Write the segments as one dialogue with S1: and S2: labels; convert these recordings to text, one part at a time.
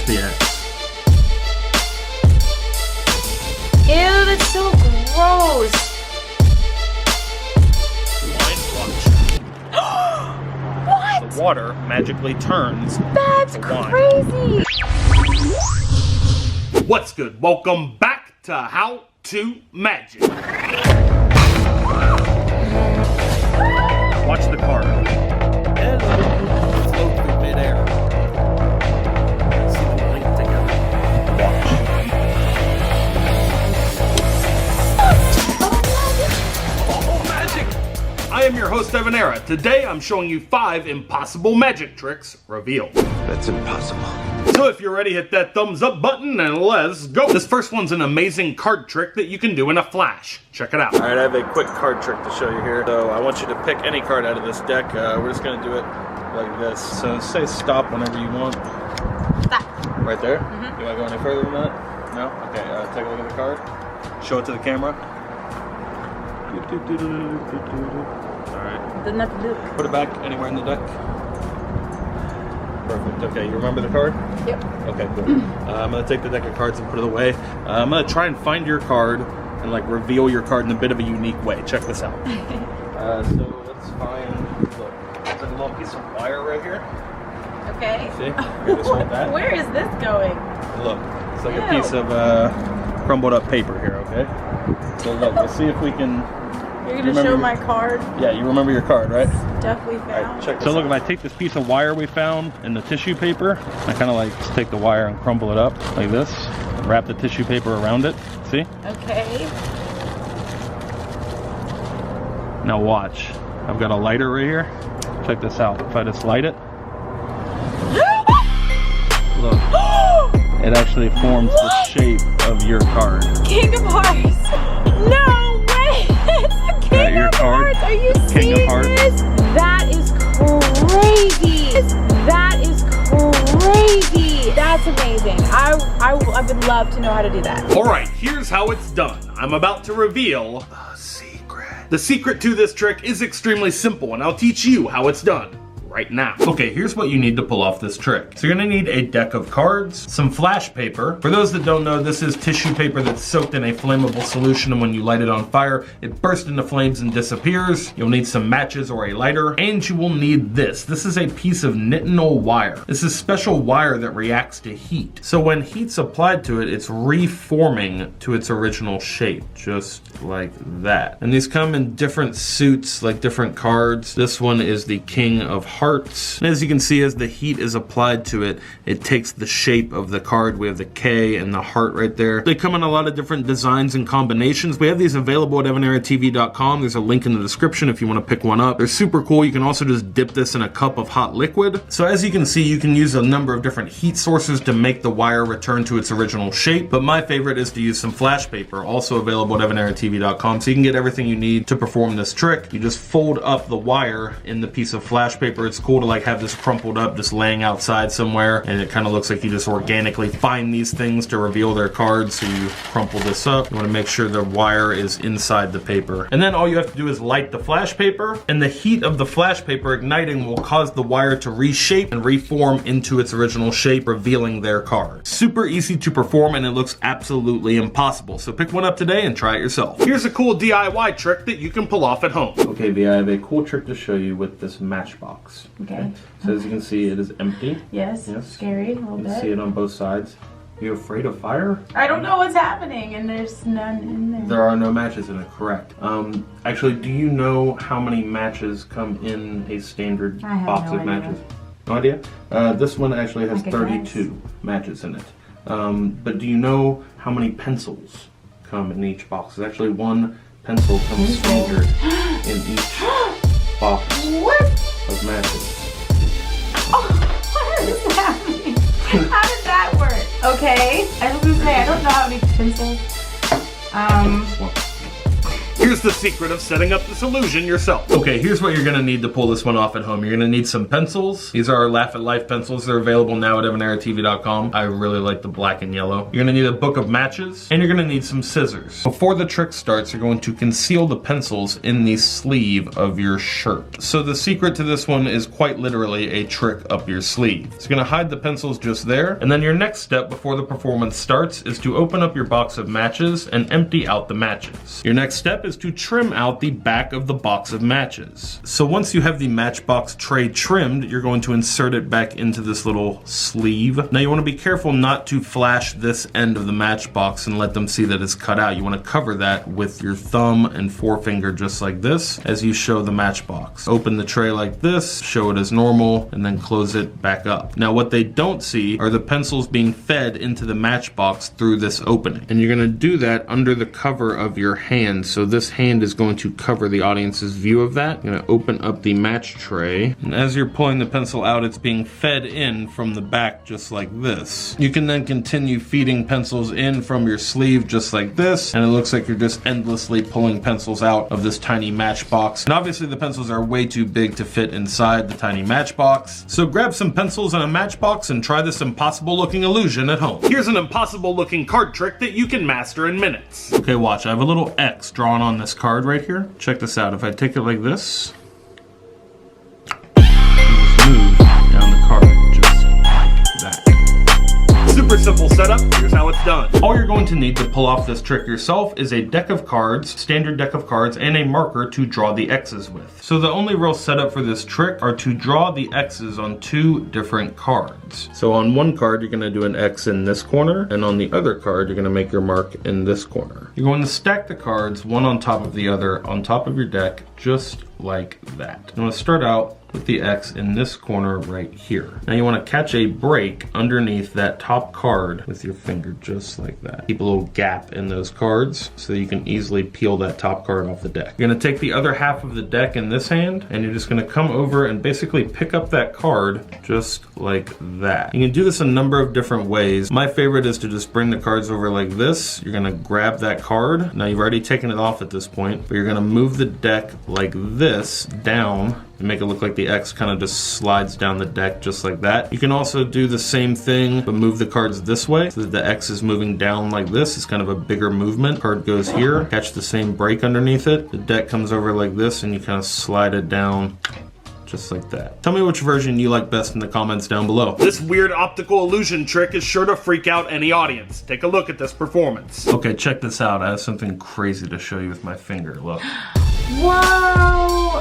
S1: the X.
S2: Ew, that's so gross. What?
S1: The water magically turns.
S2: That's crazy.
S1: What's good? Welcome back to How to Magic. Watch the card. Hello. Float through midair. See them link together. Watch. Oh, magic! I am your host, Evan Era. Today I'm showing you 5 impossible magic tricks revealed.
S3: That's impossible.
S1: So if you're ready, hit that thumbs up button and let's go. This first one's an amazing card trick that you can do in a flash. Check it out. All right, I have a quick card trick to show you here. So I want you to pick any card out of this deck. We're just gonna do it like this. So say stop whenever you want.
S2: Stop.
S1: Right there? You wanna go any further than that? No? Okay, take a look at the card. Show it to the camera. All right.
S2: Doesn't have to do it.
S1: Put it back anywhere in the deck. Perfect. Okay, you remember the card?
S2: Yep.
S1: Okay, cool. I'm gonna take the deck of cards and put it away. I'm gonna try and find your card and like reveal your card in a bit of a unique way. Check this out. So let's find, look, there's a little piece of wire right here.
S2: Okay.
S1: See? Here, just like that.
S2: Where is this going?
S1: Look, it's like a piece of crumbled up paper here, okay? So look, let's see if we can...
S2: You're gonna show my card?
S1: Yeah, you remember your card, right?
S2: Stuff we found.
S1: Right, check this out. Look, if I take this piece of wire we found in the tissue paper, I kind of like just take the wire and crumble it up like this, wrap the tissue paper around it. See?
S2: Okay.
S1: Now watch. I've got a lighter right here. Check this out. If I just light it, look, it actually forms the shape of your card.
S2: King of Hearts. No way. It's the King of Hearts. Are you
S1: King of
S2: seeing
S1: Hearts.
S2: this? That is crazy. That is crazy. That's amazing. I would love to know how to do that.
S1: All right, here's how it's done. I'm about to reveal the secret. The secret to this trick is extremely simple, and I'll teach you how it's done right now. Okay, here's what you need to pull off this trick. So you're gonna need a deck of cards, some flash paper. For those that don't know, this is tissue paper that's soaked in a flammable solution, and when you light it on fire, it bursts into flames and disappears. You'll need some matches or a lighter, and you will need this. This is a piece of Nitinol wire. This is special wire that reacts to heat. So when heat's applied to it, it's reforming to its original shape, just like that. And these come in different suits, like different cards. This one is the King of Hearts. And as you can see, as the heat is applied to it, it takes the shape of the card. We have the K and the heart right there. They come in a lot of different designs and combinations. We have these available at evaneratv.com. There's a link in the description if you want to pick one up. They're super cool. You can also just dip this in a cup of hot liquid. So as you can see, you can use a number of different heat sources to make the wire return to its original shape. But my favorite is to use some flash paper, also available at evaneratv.com. So you can get everything you need to perform this trick. You just fold up the wire in the piece of flash paper. It's cool to like have this crumpled up, just laying outside somewhere, and it kind of looks like you just organically find these things to reveal their cards. So you crumple this up. You want to make sure the wire is inside the paper, and then all you have to do is light the flash paper, and the heat of the flash paper igniting will cause the wire to reshape and reform into its original shape, revealing their card. Super easy to perform, and it looks absolutely impossible. So pick one up today and try it yourself. Here's a cool DIY trick that you can pull off at home. Okay, V, I have a cool trick to show you with this Matchbox.
S2: Okay.
S1: So as you can see, it is empty.
S2: Yes. Scary a little
S1: You
S2: bit.
S1: can see it on both sides. You afraid of fire?
S2: I don't know what's happening, and there's none in there.
S1: There are no matches in it, correct. Actually, do you know how many matches come in a standard box of matches? No idea? This one actually has 32 matches in it. But do you know how many pencils come in each box? There's actually one pencil comes standard in each box of matches.
S2: Oh, what is happening? How did that work? Okay, I was gonna say, I don't know how many pencils.
S1: Here's the secret of setting up this illusion yourself. Okay, here's what you're gonna need to pull this one off at home. You're gonna need some pencils. These are our Laugh at Life pencils. They're available now at ebonairetv.com. I really like the black and yellow. You're gonna need a book of matches, and you're gonna need some scissors. Before the trick starts, you're going to conceal the pencils in the sleeve of your shirt. So the secret to this one is quite literally a trick up your sleeve. So you're gonna hide the pencils just there, and then your next step before the performance starts is to open up your box of matches and empty out the matches. Your next step is to trim out the back of the box of matches. So once you have the Matchbox tray trimmed, you're going to insert it back into this little sleeve. Now you want to be careful not to flash this end of the Matchbox and let them see that it's cut out. You want to cover that with your thumb and forefinger just like this as you show the Matchbox. Open the tray like this, show it as normal, and then close it back up. Now what they don't see are the pencils being fed into the Matchbox through this opening. And you're going to do that under the cover of your hand. So this hand is going to cover the audience's view of that. You're going to open up the match tray, and as you're pulling the pencil out, it's being fed in from the back just like this. You can then continue feeding pencils in from your sleeve just like this, and it looks like you're just endlessly pulling pencils out of this tiny Matchbox. And obviously the pencils are way too big to fit inside the tiny Matchbox. So grab some pencils and a Matchbox and try this impossible looking illusion at home. Here's an impossible looking card trick that you can master in minutes. Okay, watch. I have a little X drawn on this card right here. Check this out. If I take it like this, just move down the card just like that. Super simple setup. Here's how it's done. All you're going to need to pull off this trick yourself is a deck of cards, standard deck of cards, and a marker to draw the X's with. So the only real setup for this trick are to draw the X's on two different cards. So on one card, you're gonna do an X in this corner, and on the other card, you're gonna make your mark in this corner. You're going to stack the cards one on top of the other on top of your deck, just like that. I'm gonna start out with the X in this corner right here. Now you want to catch a break underneath that top card with your finger just like that. Keep a little gap in those cards so you can easily peel that top card off the deck. You're going to take the other half of the deck in this hand, and you're just going to come over and basically pick up that card just like that. You can do this a number of different ways. My favorite is to just bring the cards over like this. You're going to grab that card. Now you've already taken it off at this point, but you're going to move the deck like this down and make it look like the X kind of just slides down the deck just like that. You can also do the same thing, but move the cards this way so that the X is moving down like this. It's kind of a bigger movement. Card goes here, catch the same break underneath it. The deck comes over like this, and you kind of slide it down just like that. Tell me which version you like best in the comments down below. This weird optical illusion trick is sure to freak out any audience. Take a look at this performance. Okay, check this out. I have something crazy to show you with my finger. Look.
S2: Whoa!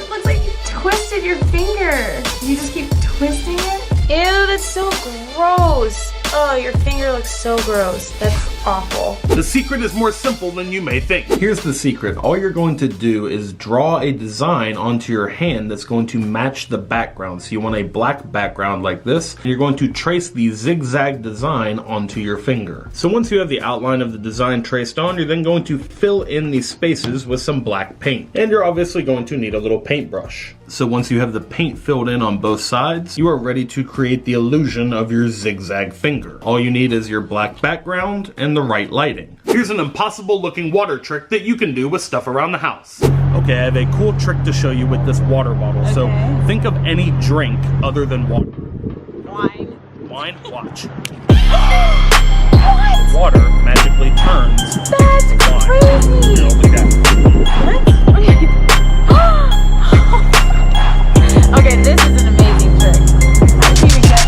S2: Looks like you twisted your finger. You just keep twisting it? Ew, that's so gross. Oh, your finger looks so gross. That's awful.
S1: The secret is more simple than you may think. Here's the secret. All you're going to do is draw a design onto your hand that's going to match the background. So you want a black background like this. And you're going to trace the zigzag design onto your finger. So once you have the outline of the design traced on, you're then going to fill in the spaces with some black paint. And you're obviously going to need a little paintbrush. So once you have the paint filled in on both sides, you are ready to create the illusion of your zigzag finger. All you need is your black background and the right lighting. Here's an impossible looking water trick that you can do with stuff around the house. Okay, I have a cool trick to show you with this water bottle. Okay. So think of any drink other than water.
S2: Wine.
S1: Wine? Watch.
S2: What?
S1: Water magically turns
S2: That's
S1: into wine.
S2: crazy.
S1: Here, look at that.
S2: Okay, this is an amazing trick. How did you even get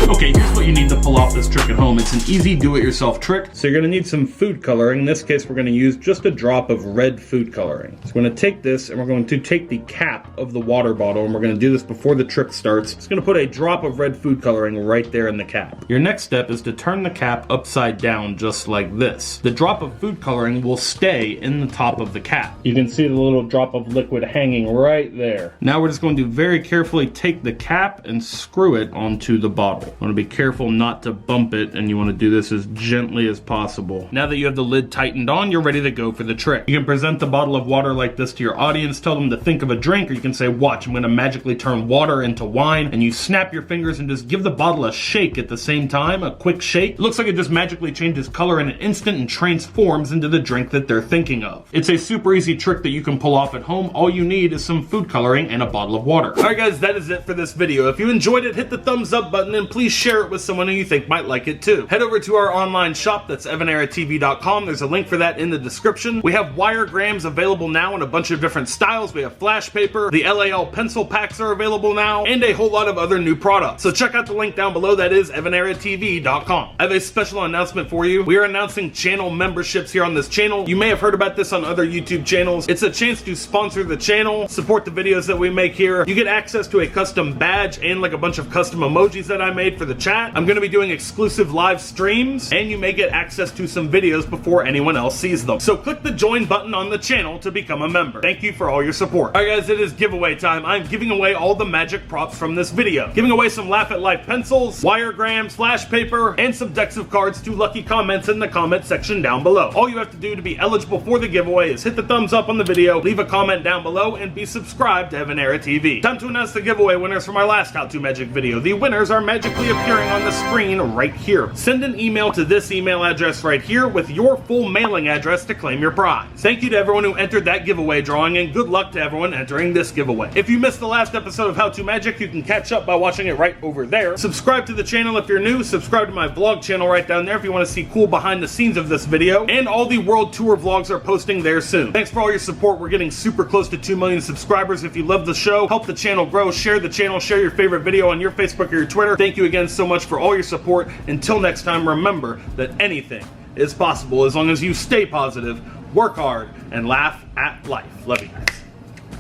S1: Okay, here's what you need to pull off this trick at home. It's an easy do-it-yourself trick. So you're gonna need some food coloring. In this case, we're gonna use just a drop of red food coloring. So we're gonna take this and we're going to take the cap of the water bottle, and we're gonna do this before the trick starts. It's gonna put a drop of red food coloring right there in the cap. Your next step is to turn the cap upside down just like this. The drop of food coloring will stay in the top of the cap. You can see the little drop of liquid hanging right there. Now we're just going to very carefully take the cap and screw it onto the bottle. You want to be careful not to bump it, and you you want to do this as gently as possible. Now that you have the lid tightened on, you're ready to go for the trick. You can present the bottle of water like this to your audience, tell them to think of a drink, or you can say, watch, I'm going to magically turn water into wine, and you snap your fingers and just give the bottle a shake at the same time, a quick shake. It looks like it just magically changes color in an instant and transforms into the drink that they're thinking of. It's a super easy trick that you can pull off at home. All you need is some food coloring and a bottle of water. Alright guys, that is it for this video. If you enjoyed it, hit the thumbs up button and please share it with someone who you think might like it too. Head over to our online shop, that's evaneratv.com. There's a link for that in the description. We have Wiregrams available now in a bunch of different styles. We have flash paper, the LAL pencil packs are available now, and a whole lot of other new products. So check out the link down below, that is evaneratv.com. I have a special announcement for you. We are announcing channel memberships here on this channel. You may have heard about this on other YouTube channels. It's a chance to sponsor the channel, support the videos that we make here. You get access to a custom badge and like a bunch of custom emojis that I made for the chat. I'm going to be doing exclusive live streams, and you may get access to some videos before anyone else sees them. So click the join button on the channel to become a member. Thank you for all your support. Alright guys, it is giveaway time. I'm giving away all the magic props from this video. Giving away some Laugh at Life pencils, Wiregrams, flash paper, and some decks of cards to lucky comments in the comment section down below. All you have to do to be eligible for the giveaway is hit the thumbs up on the video, leave a comment down below, and be subscribed to Evanera TV. Time to announce the giveaway winners from our last How To Magic video. The winners are magically appearing on the screen right here. Send an email to this email address right here with your full mailing address to claim your prize. Thank you to everyone who entered that giveaway drawing, and good luck to everyone entering this giveaway. If you missed the last episode of How To Magic, you can catch up by watching it right over there. Subscribe to the channel if you're new. Subscribe to my vlog channel right down there if you want to see cool behind the scenes of this video, and all the world tour vlogs are posting there soon. Thanks for all your support. We're getting super close to 2 million subscribers. If you love the show, help the channel grow, share the channel, share your favorite video on your Facebook or your Twitter. Thank you again so much for all your support. Until next time, remember that anything is possible as long as you stay positive, work hard, and laugh at life. Love you.